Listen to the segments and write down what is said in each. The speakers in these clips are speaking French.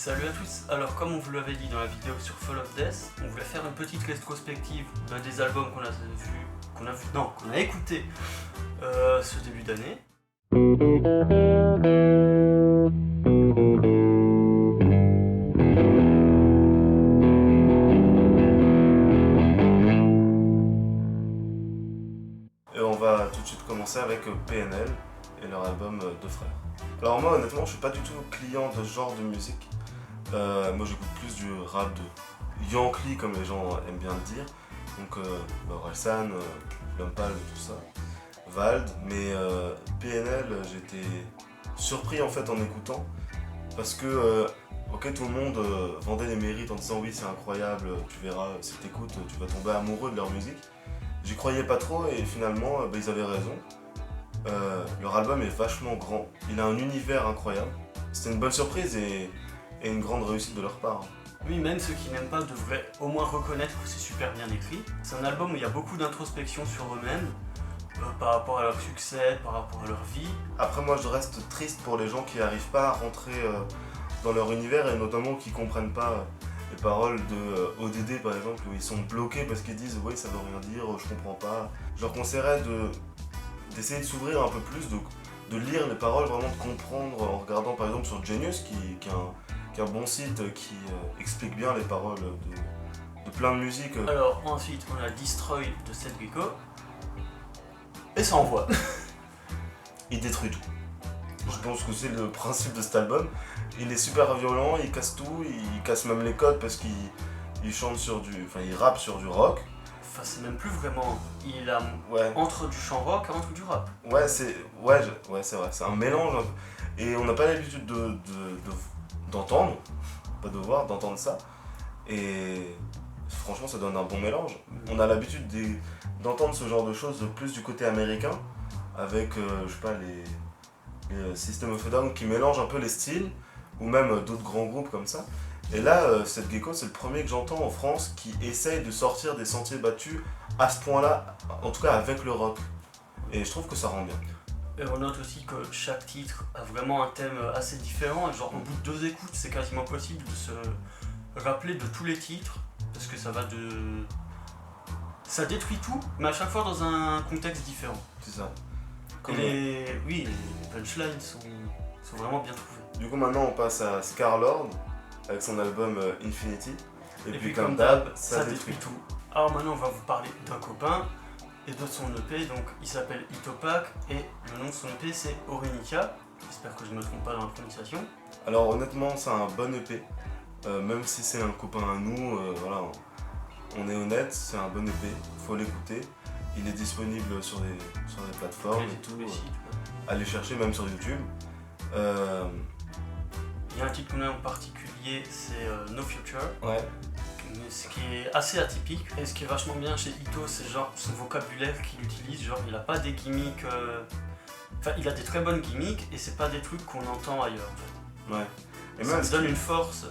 Salut à tous, alors comme on vous l'avait dit dans la vidéo sur Fall of Death, on voulait faire une petite rétrospective d'un des albums qu'on a écouté ce début d'année. Et on va tout de suite commencer avec PNL et leur album Deux Frères. Alors moi honnêtement je suis pas du tout client de ce genre de musique. Moi j'écoute plus du rap de Yankee comme les gens aiment bien le dire. Donc Orelsan, Lompal, tout ça, Vald. Mais PNL j'étais surpris en fait en écoutant. Parce que ok, tout le monde vendait les mérites en disant oui c'est incroyable, tu verras, si t'écoutes tu vas tomber amoureux de leur musique. J'y croyais pas trop et finalement ils avaient raison. Leur album est vachement grand, il a un univers incroyable. C'était une bonne surprise et une grande réussite de leur part. Oui, même ceux qui n'aiment pas devraient au moins reconnaître que c'est super bien écrit. C'est un album où il y a beaucoup d'introspection sur eux-mêmes, par rapport à leur succès, par rapport à leur vie. Après moi je reste triste pour les gens qui n'arrivent pas à rentrer dans leur univers et notamment qui comprennent pas les paroles de ODD par exemple, où ils sont bloqués parce qu'ils disent oui ça veut rien dire, je comprends pas. Je leur conseillerais d'essayer de s'ouvrir un peu plus, de lire les paroles, vraiment de comprendre en regardant par exemple sur Genius qui est un bon site qui explique bien les paroles de plein de musiques. Alors ensuite on a Destroy de Seth Gecko, et ça envoie. Il détruit tout. Je pense que c'est le principe de cet album. Il est super violent, il casse tout, il casse même les codes parce qu'il chante il rappe sur du rock. Enfin c'est même plus vraiment, il a Ouais. entre du chant rock et entre du rap. Ouais, c'est vrai, c'est un mélange un peu. Et on n'a pas l'habitude d'entendre, pas de voir, d'entendre ça. Et franchement ça donne un bon mélange. On a l'habitude d'entendre ce genre de choses plus du côté américain, avec je sais pas, les System of a Down qui mélangent un peu les styles, ou même d'autres grands groupes comme ça. Et là, Seth Gecko, c'est le premier que j'entends en France qui essaye de sortir des sentiers battus à ce point-là, en tout cas avec le rock. Et je trouve que ça rend bien. Et on note aussi que chaque titre a vraiment un thème assez différent, et genre au bout de 2 écoutes c'est quasiment possible de se rappeler de tous les titres, parce que ça détruit tout, mais à chaque fois dans un contexte différent. C'est ça. Les punchlines sont vraiment bien trouvés. Du coup maintenant on passe à Scarlord avec son album Infinity. Et puis comme d'hab, ça détruit tout. Alors maintenant on va vous parler d'un copain et de son EP, donc il s'appelle Itopak et le nom de son EP c'est Orenica. J'espère que je ne me trompe pas dans la prononciation. Alors honnêtement c'est un bon EP, même si c'est un copain à nous, voilà, on est honnête, c'est un bon EP, faut l'écouter. Il est disponible sur des plateformes et tout, allez chercher même sur YouTube. Il y a un titre qu'on a en particulier, c'est No Future. Ouais. Ce qui est assez atypique, et ce qui est vachement bien chez Ito, c'est genre son vocabulaire qu'il utilise, genre il a pas des gimmicks, enfin il a des très bonnes gimmicks et c'est pas des trucs qu'on entend ailleurs en fait. Ouais. Et ça même me donne une force,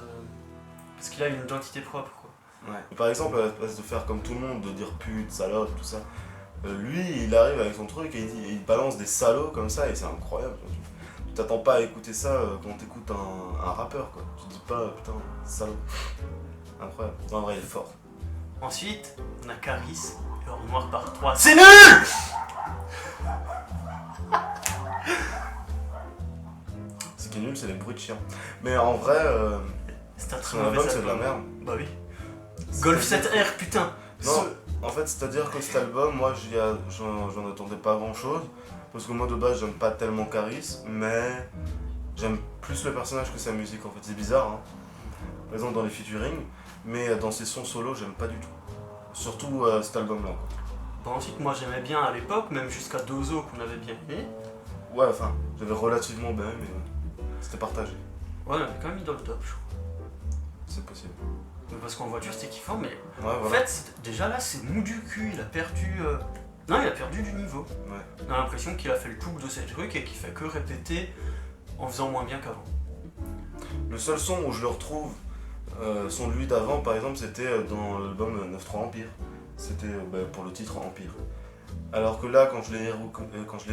parce qu'il a une identité propre quoi. Ouais. Par exemple, à la place de faire comme tout le monde, de dire pute, salope, tout ça, lui il arrive avec son truc et il balance des salauds comme ça et c'est incroyable. Tu t'attends pas à écouter ça quand t'écoutes un rappeur quoi. Tu te dis pas putain, salaud. Incroyable. En vrai, il est fort. Ensuite, on a Caris, Heure Noire par 3. C'est nul! Ce qui est nul, c'est les bruits de chiens. Mais en vrai, c'est un très son mauvais album, c'est de la merde. Bah oui. Golf 7R, putain! Non, en fait, c'est-à-dire que cet album, moi, j'en attendais pas grand-chose. Parce que moi, de base, j'aime pas tellement Caris, mais j'aime plus le personnage que sa musique, en fait. C'est bizarre, hein. Par exemple, dans les featuring, mais dans ses sons solo, j'aime pas du tout. Surtout cet album-là. Bah ensuite, moi j'aimais bien à l'époque, même jusqu'à Dozo qu'on avait bien aimé. Ouais, enfin, j'avais relativement bien aimé, mais c'était partagé. Ouais, on avait quand même mis dans le top, je crois. C'est possible. Mais parce qu'en voiture c'était kiffant, mais Ouais, en voilà. fait, déjà là c'est mou du cul, il a perdu. Non, il a perdu du niveau. Ouais. On a l'impression qu'il a fait le tour de ces trucs et qu'il fait que répéter en faisant moins bien qu'avant. Le seul son où je le retrouve, son de lui d'avant par exemple, c'était dans l'album 9-3 Empire. C'était pour le titre Empire. Alors que là, quand je l'ai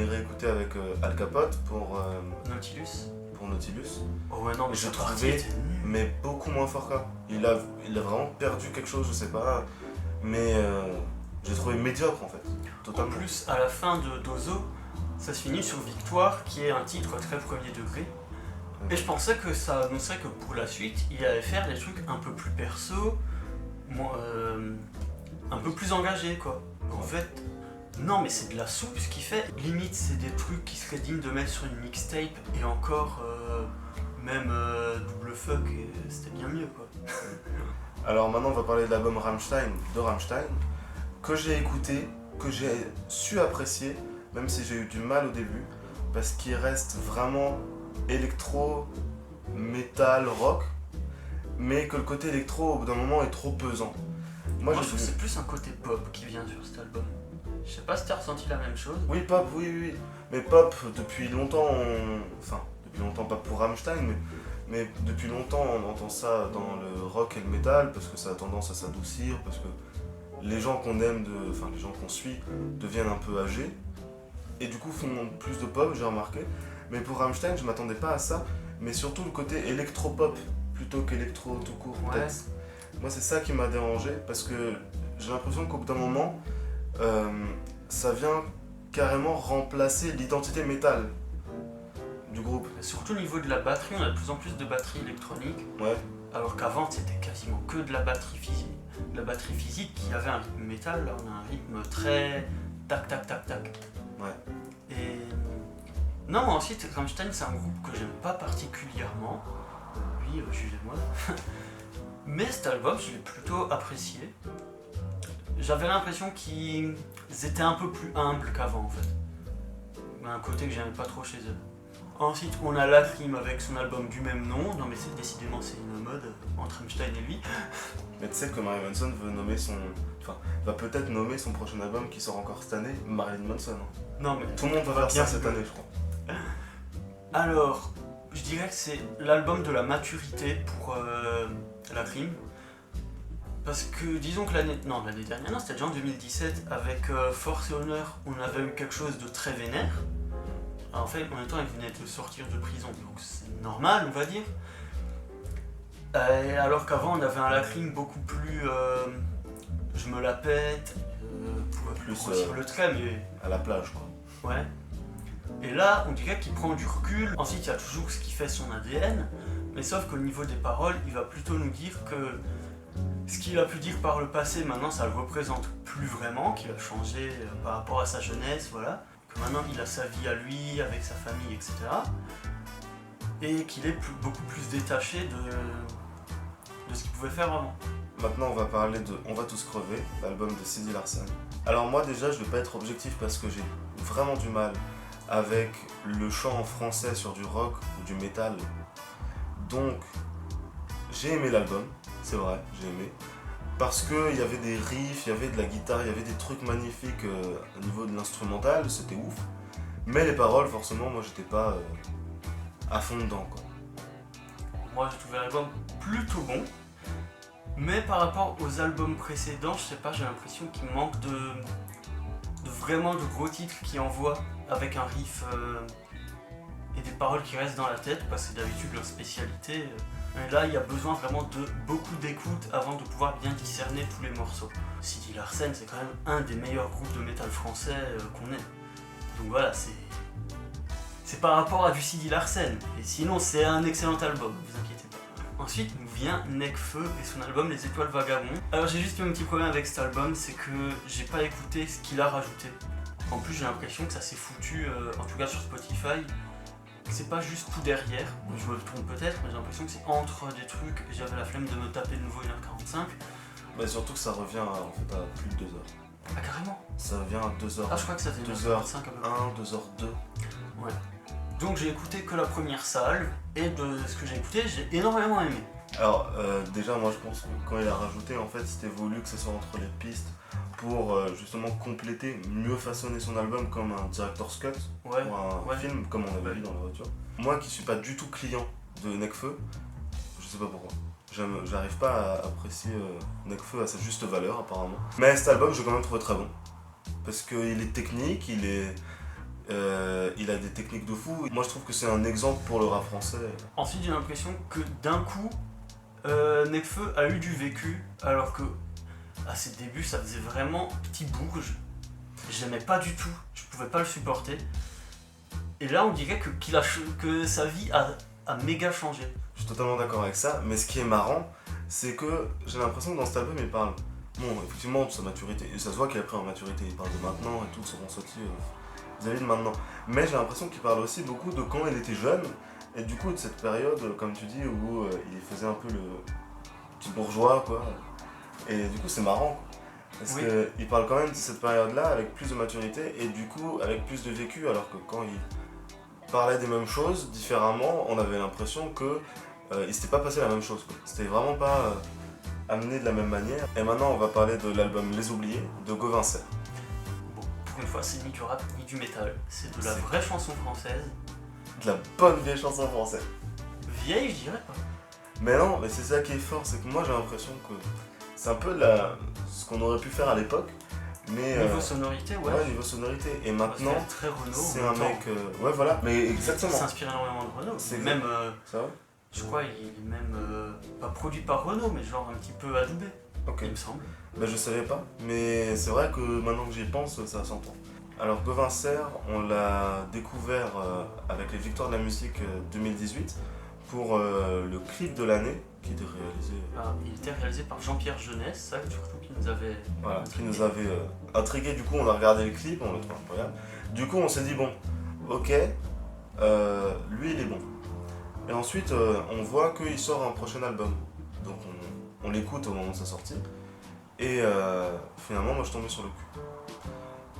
réécouté avec Al Capote pour Nautilus. Nautilus, Oh ouais, non, mais je cette partie trouvais était nulle. mais beaucoup moins fort qu'avant. Il a vraiment perdu quelque chose, je sais pas, mais j'ai trouvé médiocre en fait, En totalement. plus, à la fin de Dozo, ça se finit sur Victoire, qui est un titre très premier degré. Et je pensais que ça annonçait que pour la suite, il allait faire des trucs un peu plus perso, un peu plus engagés quoi. En fait, non mais c'est de la soupe ce qu'il fait. Limite, c'est des trucs qui seraient dignes de mettre sur une mixtape et encore, même double fuck, c'était bien mieux quoi. Alors maintenant on va parler de l'album Rammstein, de Rammstein, que j'ai écouté, que j'ai su apprécier, même si j'ai eu du mal au début, parce qu'il reste vraiment électro, métal, rock, mais que le côté électro au bout d'un moment est trop pesant. Moi je j'ai trouve que c'est plus un côté pop qui vient sur cet album. Je sais pas si t'as ressenti la même chose. Oui, pop, oui. Mais pop, depuis longtemps, enfin, depuis longtemps, pas pour Rammstein, mais depuis longtemps, on entend ça dans le rock et le métal, parce que ça a tendance à s'adoucir, parce que les gens qu'on aime, enfin, les gens qu'on suit, deviennent un peu âgés, et du coup font plus de pop, j'ai remarqué. Mais pour Rammstein, je m'attendais pas à ça, mais surtout le côté électro-pop, plutôt qu'électro tout court, Ouais. peut-être. Moi, c'est ça qui m'a dérangé, parce que j'ai l'impression qu'au bout d'un moment, ça vient carrément remplacer l'identité métal du groupe. Surtout au niveau de la batterie, on a de plus en plus de batterie électronique, Ouais, alors qu'avant c'était quasiment que de la batterie physique. De la batterie physique qui avait un rythme métal, là on a un rythme très tac tac tac tac. ouais. Et non, ensuite Rammstein c'est un groupe que j'aime pas particulièrement. Oui, jugez-moi. Mais cet album je l'ai plutôt apprécié. J'avais l'impression qu'ils étaient un peu plus humbles qu'avant en fait. Un côté que j'aimais pas trop chez eux. Ensuite, on a Lacrim avec son album du même nom. Non, mais décidément, c'est une mode entre Rammstein et lui. Mais tu sais que Marilyn Manson veut nommer va peut-être nommer son prochain album qui sort encore cette année, Marilyn Manson. Non, mais Tout le monde va faire ça cette année, je crois. alors, je dirais que c'est l'album de la maturité pour Lacrim. Parce que disons que l'année dernière, non, c'était déjà en 2017, avec Force et Honneur, on avait eu quelque chose de très vénère. Alors, en fait, en même temps, il venait de sortir de prison, donc c'est normal, on va dire. Alors qu'avant, on avait un Lacrim beaucoup plus. Je me la pète, pour Plus, grossir le trait, mais. À la plage, quoi. Ouais. Et là, on dirait qu'il prend du recul. Ensuite, il y a toujours ce qui fait son ADN, mais sauf qu'au niveau des paroles, il va plutôt nous dire que ce qu'il a pu dire par le passé, maintenant, ça le représente plus vraiment, qu'il a changé par rapport à sa jeunesse, voilà. Que maintenant, il a sa vie à lui, avec sa famille, etc. Et qu'il est beaucoup plus détaché de ce qu'il pouvait faire avant. Maintenant, on va parler de On va tous crever, l'album de Sidi Larsen. Alors moi, déjà, je vais pas être objectif parce que j'ai vraiment du mal avec le chant en français sur du rock ou du métal. Donc, j'ai aimé l'album, c'est vrai, j'ai aimé. Parce qu'il y avait des riffs, il y avait de la guitare, il y avait des trucs magnifiques au niveau de l'instrumental, c'était ouf. Mais les paroles, forcément, moi, j'étais pas à fond dedans, quoi. Moi, j'ai trouvé l'album plutôt bon. Mais par rapport aux albums précédents, je sais pas, j'ai l'impression qu'il manque de vraiment de gros titres qui envoient avec un riff et des paroles qui restent dans la tête, parce que c'est d'habitude leur spécialité. Et là, il y a besoin vraiment de beaucoup d'écoute avant de pouvoir bien discerner tous les morceaux. Sidi Larsen, c'est quand même un des meilleurs groupes de métal français qu'on ait. Donc voilà, c'est par rapport à du Sidi Larsen. Et sinon, c'est un excellent album, ne vous inquiétez pas. Ensuite nous vient Nekfeu et son album Les Étoiles Vagabonds. Alors j'ai juste eu un petit problème avec cet album, c'est que j'ai pas écouté ce qu'il a rajouté. En plus j'ai l'impression que ça s'est foutu, en tout cas sur Spotify, que c'est pas juste tout derrière. Je me trompe peut-être, mais j'ai l'impression que c'est entre des trucs et j'avais la flemme de me taper de nouveau 1h45. Mais surtout que ça revient en fait à plus de 2 heures. Ah carrément. Ça revient à 2 heures. Ah je crois que ça faisait 2h1, 1h45 à peu près. 2h2. Ouais. Donc j'ai écouté que la première salve, et de ce que j'ai écouté, j'ai énormément aimé. Alors déjà moi je pense que quand il a rajouté en fait c'était voulu que ce soit entre les pistes pour justement compléter, mieux façonner son album comme un director's cut Ouais, ou un ouais. film comme on avait vu dans la voiture. Moi qui suis pas du tout client de Nekfeu, je sais pas pourquoi. J'arrive pas à apprécier Nekfeu à sa juste valeur apparemment. Mais cet album j'ai quand même trouvé très bon. Parce qu'il est technique, il a des techniques de fou. Moi je trouve que c'est un exemple pour le rap français. Ensuite j'ai l'impression que d'un coup, Nekfeu a eu du vécu, alors que à ses débuts, ça faisait vraiment petit bourge. J'aimais pas du tout, je pouvais pas le supporter. Et là, on dirait que sa vie a méga changé. Je suis totalement d'accord avec ça, mais ce qui est marrant, c'est que j'ai l'impression que dans cet album, il parle, bon, effectivement, de sa maturité, et ça se voit qu'il a pris en maturité, il parle de maintenant et tout, seront sortis vis-à-vis de maintenant. Mais j'ai l'impression qu'il parle aussi beaucoup de quand il était jeune, et du coup de cette période, comme tu dis, où il faisait un peu le petit bourgeois, quoi. Et du coup, c'est marrant, quoi. Parce Oui. qu'il parle quand même de cette période-là avec plus de maturité, et du coup, avec plus de vécu, alors que quand il parlait des mêmes choses différemment, on avait l'impression que il s'était pas passé la même chose, quoi. C'était vraiment pas amené de la même manière. Et maintenant, on va parler de l'album Les Oubliés de Gauvin Serre. Bon, pour une fois, c'est ni du rap ni du métal, c'est de la C'est- vraie chanson française. De la bonne vieille chanson française. Vieille, je dirais pas. Mais non, mais c'est ça qui est fort, c'est que moi j'ai l'impression que c'est un peu ce qu'on aurait pu faire à l'époque, mais Niveau sonorité, ouais. ouais, niveau sonorité. Et maintenant, C'est très Renault. c'est en un même temps. mec, ouais voilà, mais Il exactement. s'inspire énormément de Renault. C'est Même, Ça va. je crois, il est même pas produit par Renault, mais genre un petit peu adoubé, Ok. il me semble. Bah, je savais pas, mais c'est vrai que maintenant que j'y pense, ça s'entend. Alors Gauvin Serre, on l'a découvert avec les Victoires de la musique 2018 pour le clip de l'année qui était réalisé, Ah, il était réalisé par Jean-Pierre Jeunesse, ça surtout qui nous avait. voilà, qui nous avait intrigué. Du coup, on a regardé le clip, on le trouve incroyable. Du coup, on s'est dit bon, ok, lui il est bon. Et ensuite, on voit qu'il sort un prochain album. Donc on l'écoute au moment de sa sortie. Et finalement, moi je tombais sur le cul.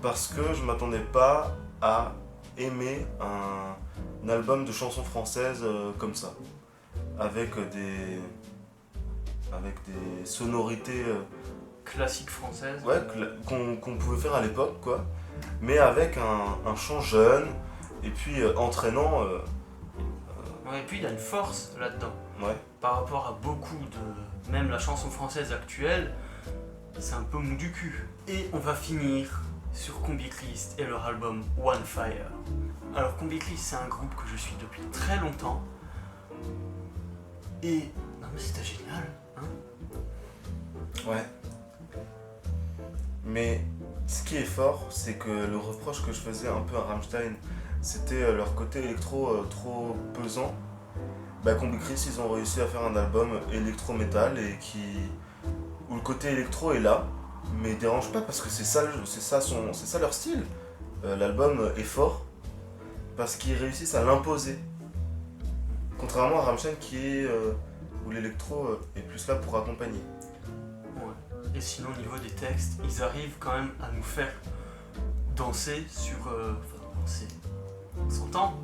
Parce que je m'attendais pas à aimer un album de chansons françaises comme ça. Avec des sonorités Classique française. ouais, qu'on pouvait faire à l'époque, quoi. Mais avec un chant jeune et puis entraînant. Ouais, et puis il y a une force là-dedans. Ouais. Par rapport à beaucoup de. Même la chanson française actuelle, c'est un peu mou du cul. Et on va finir sur Combi Christ et leur album One Fire. Alors Combi Christ, c'est un groupe que je suis depuis très longtemps. Et. Non mais c'était génial, hein. Ouais. Mais ce qui est fort, c'est que le reproche que je faisais un peu à Rammstein, c'était leur côté électro trop pesant. Bah, Combi Christ, ils ont réussi à faire un album électro-métal et où le côté électro est là, mais il dérange pas parce que c'est ça leur style. L'album est fort parce qu'ils réussissent à l'imposer. Contrairement à Rammstein où l'électro est plus là pour accompagner. Ouais. Et sinon, au niveau des textes, ils arrivent quand même à nous faire danser sur. Enfin, danser. On s'entend.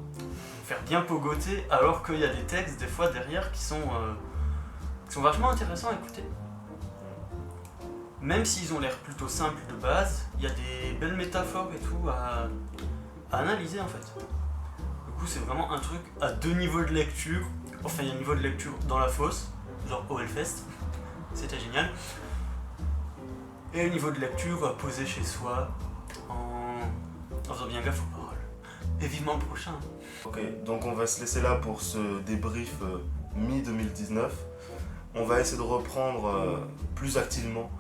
Faire bien pogoter, alors qu'il y a des textes, des fois, derrière qui sont vachement intéressants à écouter. Même s'ils ont l'air plutôt simples de base, il y a des belles métaphores et tout à analyser en fait. Du coup, c'est vraiment un truc à deux niveaux de lecture. Enfin, il y a un niveau de lecture dans la fosse, genre au Hellfest, c'était génial. Et un niveau de lecture posé chez soi, en faisant bien gaffe aux paroles. Et vivement le prochain. Ok, donc on va se laisser là pour ce débrief mi-2019. On va essayer de reprendre plus activement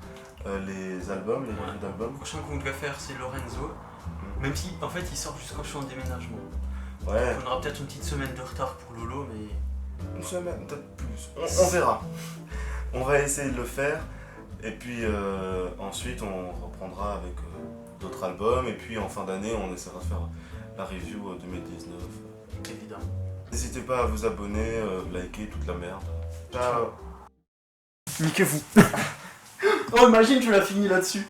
les albums, les reviews Le d'albums. prochain qu'on doit faire, c'est Lorenzo. Même si, en fait, il sort juste quand je suis en déménagement. Ouais, On aura peut-être une petite semaine de retard pour Lolo, mais... une semaine, peut-être plus. On verra. On va essayer de le faire. Et puis ensuite, on reprendra avec d'autres albums. Et puis en fin d'année, on essaiera de faire la review 2019. Évidemment. N'hésitez pas à vous abonner, liker, toute la merde. Ciao. Niquez-vous. Oh, imagine, tu l'as fini là-dessus.